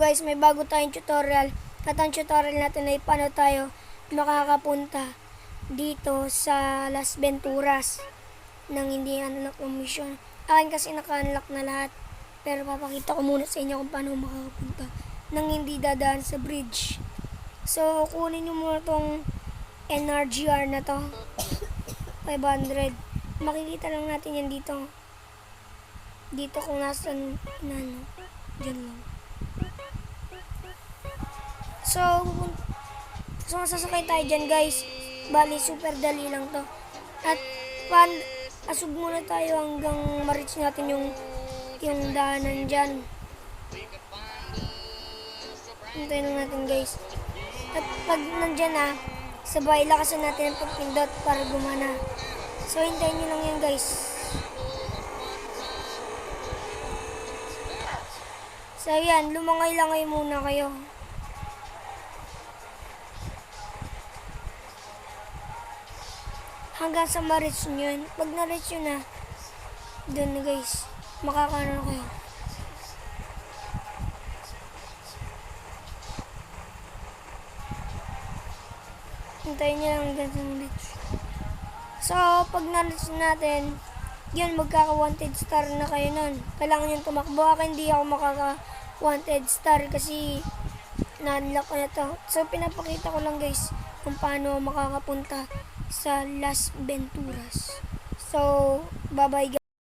guys, may bago tayong tutorial. At ang tutorial natin ay paano tayo makakapunta dito sa Las Venturas nang hindi unlock ng mission. Akin kasi naka-unlock na lahat. Pero papakita ko muna sa inyo kung paano makakapunta nang hindi dadaan sa bridge. So, kunin nyo muna tong NRGR na to. 500. Makikita lang natin yan dito. Dito kung nasan na, no? Diyan lang. So masasakay tayo dyan, guys. Bali, super dali lang to. At asug muna tayo hanggang ma-reach natin yung daanan dyan. Hintayin lang natin, guys. At pag nandyan na, sabay lakasan natin ang pagpindot para gumana. So, hintayin nyo lang yan, guys. So, yan. Lumangay-langay muna kayo. Hanggang sa ma-reach nyo yun. Pag na-reach nyo na, dun na, guys. Makakaano na kayo. Hintayin nyo lang hanggang sa ma-reach. So, pag na-reach natin, yun, magkaka-wanted star na kayo nun. Kailangan yung tumakbo. Akin, hindi ako makaka-wanted star kasi na-unlock ko na to. So, pinapakita ko lang, guys, kung paano makakapunta sa Las Venturas. So, bye-bye, guys.